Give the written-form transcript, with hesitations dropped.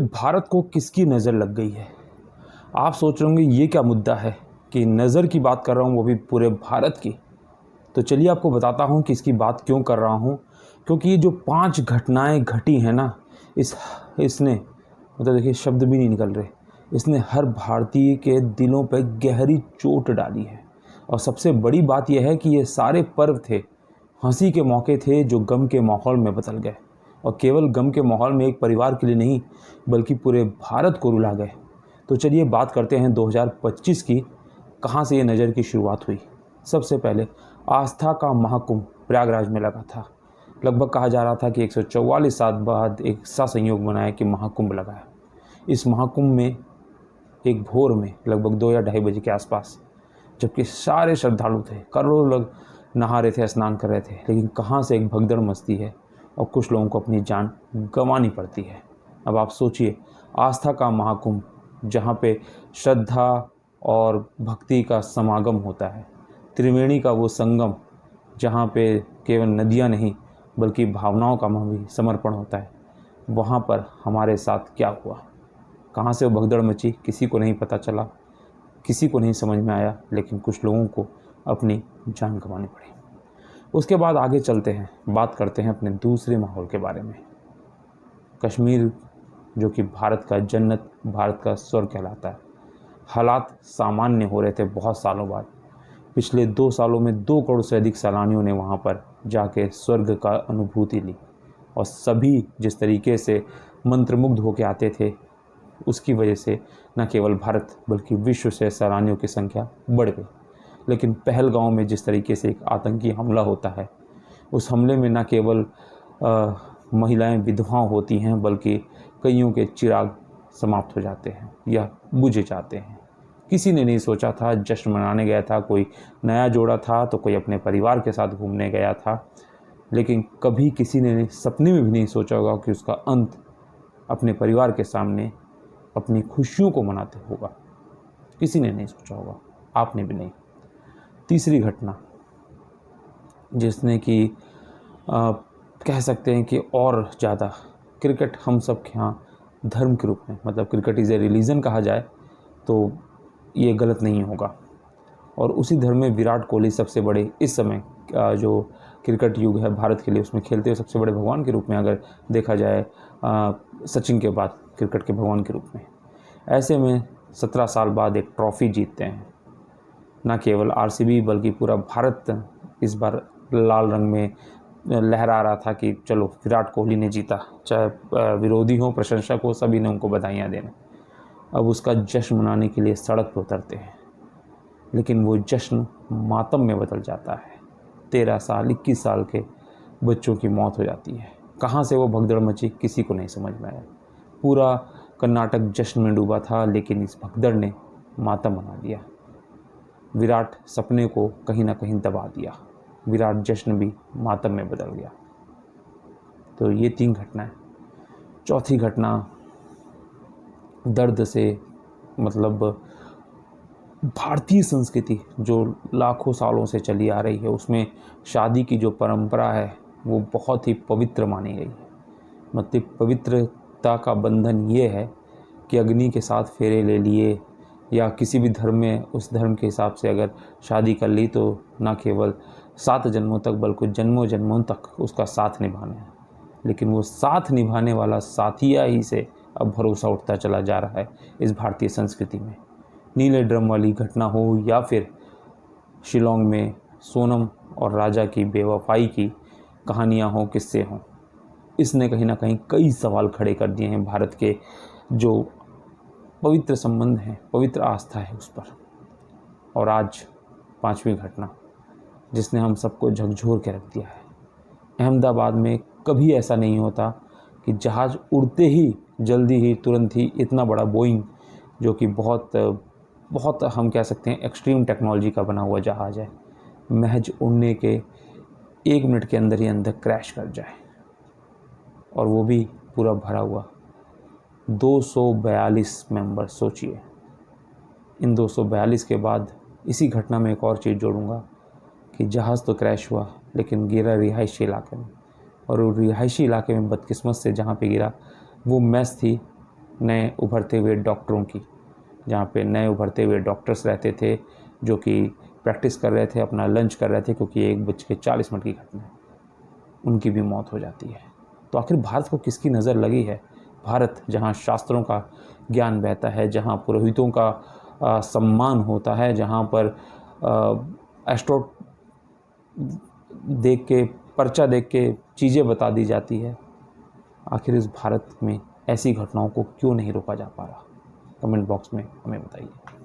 भारत को किसकी नज़र लग गई है। आप सोच रहे होंगे ये क्या मुद्दा है कि नज़र की बात कर रहा हूँ, वो भी पूरे भारत की। तो चलिए आपको बताता हूँ कि इसकी बात क्यों कर रहा हूँ। क्योंकि ये जो 5 घटनाएं घटी हैं ना, इसने मतलब देखिए शब्द भी नहीं निकल रहे, इसने हर भारतीय के दिलों पर गहरी चोट डाली है। और सबसे बड़ी बात यह है कि ये सारे पर्व थे, हंसी के मौके थे जो गम के माहौल में बदल गए। और केवल गम के माहौल में एक परिवार के लिए नहीं, बल्कि पूरे भारत को रुला गए। तो चलिए बात करते हैं 2025 की, कहाँ से ये नज़र की शुरुआत हुई। सबसे पहले आस्था का महाकुंभ प्रयागराज में लगा था। लगभग कहा जा रहा था कि 144 साल बाद एक सा संयोग बनाया कि महाकुंभ लगाया। इस महाकुंभ में एक भोर में लगभग 2 या ढाई बजे के आसपास, जबकि सारे श्रद्धालु थे, करोड़ों लोग नहा रहे थे, स्नान कर रहे थे, लेकिन कहाँ से एक भगदड़ मचती है और कुछ लोगों को अपनी जान गंवानी पड़ती है। अब आप सोचिए, आस्था का महाकुंभ जहाँ पे श्रद्धा और भक्ति का समागम होता है, त्रिवेणी का वो संगम जहाँ पे केवल नदियाँ नहीं बल्कि भावनाओं का भी समर्पण होता है, वहाँ पर हमारे साथ क्या हुआ, कहाँ से वो भगदड़ मची, किसी को नहीं पता चला, किसी को नहीं समझ में आया, लेकिन कुछ लोगों को अपनी जान गंवानी पड़ी। उसके बाद आगे चलते हैं, बात करते हैं अपने दूसरे माहौल के बारे में। कश्मीर जो कि भारत का जन्नत, भारत का स्वर्ग कहलाता है, हालात सामान्य हो रहे थे बहुत सालों बाद। पिछले 2 सालों में 2 करोड़ से अधिक सैलानियों ने वहाँ पर जाके स्वर्ग का अनुभूति ली। और सभी जिस तरीके से मंत्रमुग्ध होकर आते थे, उसकी वजह से न केवल भारत बल्कि विश्व से सैलानियों की संख्या बढ़ गई। लेकिन पहलगांव में जिस तरीके से एक आतंकी हमला होता है, उस हमले में न केवल महिलाएं विधवा होती हैं, बल्कि कईयों के चिराग समाप्त हो जाते हैं या बुझ जाते हैं। किसी ने नहीं सोचा था, जश्न मनाने गया था, कोई नया जोड़ा था तो कोई अपने परिवार के साथ घूमने गया था, लेकिन कभी किसी ने सपने में भी नहीं सोचा होगा कि उसका अंत अपने परिवार के सामने अपनी खुशियों को मनाते होगा। किसी ने नहीं सोचा होगा, आपने भी नहीं। तीसरी घटना जिसने कि कह सकते हैं कि और ज़्यादा, क्रिकेट हम सब के यहाँ धर्म के रूप में, मतलब क्रिकेट इज़ ए रिलीजन कहा जाए तो ये गलत नहीं होगा। और उसी धर्म में विराट कोहली सबसे बड़े, इस समय जो क्रिकेट युग है भारत के लिए, उसमें खेलते हुए सबसे बड़े भगवान के रूप में अगर देखा जाए, सचिन के बाद क्रिकेट के भगवान के रूप में। ऐसे में 17 साल बाद एक ट्रॉफ़ी जीतते हैं। न केवल आरसीबी बल्कि पूरा भारत इस बार लाल रंग में लहरा रहा था कि चलो विराट कोहली ने जीता। चाहे विरोधी हो, प्रशंसक हो, सभी ने उनको बधाइयाँ देना। अब उसका जश्न मनाने के लिए सड़क पर उतरते हैं, लेकिन वो जश्न मातम में बदल जाता है। 13 साल 21 साल के बच्चों की मौत हो जाती है। कहाँ से वो भगदड़ मची, किसी को नहीं समझ में आया। पूरा कर्नाटक जश्न में डूबा था, लेकिन इस भगदड़ ने मातम मना दिया। विराट सपने को कहीं ना कहीं दबा दिया। विराट जश्न भी मातम में बदल गया। तो ये 3 घटनाएं। चौथी घटना दर्द से, मतलब भारतीय संस्कृति जो लाखों सालों से चली आ रही है, उसमें शादी की जो परंपरा है वो बहुत ही पवित्र मानी गई है। मतलब पवित्रता का बंधन ये है कि अग्नि के साथ फेरे ले लिए, या किसी भी धर्म में उस धर्म के हिसाब से अगर शादी कर ली तो ना केवल 7 जन्मों तक बल्कि जन्मों जन्मों तक उसका साथ निभाना है। लेकिन वो साथ निभाने वाला साथिया ही से अब भरोसा उठता चला जा रहा है इस भारतीय संस्कृति में। नीले ड्रम वाली घटना हो या फिर शिलोंग में सोनम और राजा की बेवफाई की कहानियाँ हों, किस्से हों, इसने कहीं ना कहीं कई सवाल खड़े कर दिए हैं भारत के जो पवित्र संबंध हैं, पवित्र आस्था है उस पर। और आज 5वीं घटना जिसने हम सबको झकझोर के रख दिया है। अहमदाबाद में कभी ऐसा नहीं होता कि जहाज़ उड़ते ही जल्दी ही तुरंत ही इतना बड़ा बोइंग, जो कि बहुत हम कह सकते हैं एक्सट्रीम टेक्नोलॉजी का बना हुआ जहाज़ है, महज उड़ने के 1 मिनट के अंदर ही अंदर क्रैश कर जाए, और वो भी पूरा भरा हुआ। 242 मेंबर, सोचिए। इन 242 के बाद इसी घटना में एक और चीज़ जोड़ूंगा कि जहाज़ तो क्रैश हुआ, लेकिन गिरा रिहायशी इलाके में। और वो रिहायशी इलाके में बदकिस्मत से जहाँ पे गिरा वो मेस थी नए उभरते हुए डॉक्टरों की, जहाँ पे नए उभरते हुए डॉक्टर्स रहते थे जो कि प्रैक्टिस कर रहे थे, अपना लंच कर रहे थे, क्योंकि 1:40 की घटना है, उनकी भी मौत हो जाती है। तो आखिर भारत को किसकी नज़र लगी है? भारत जहाँ शास्त्रों का ज्ञान बहता है, जहाँ पुरोहितों का सम्मान होता है, जहाँ पर एस्ट्रो देख के, पर्चा देख के चीज़ें बता दी जाती है, आखिर इस भारत में ऐसी घटनाओं को क्यों नहीं रोका जा पा रहा? कमेंट बॉक्स में हमें बताइए।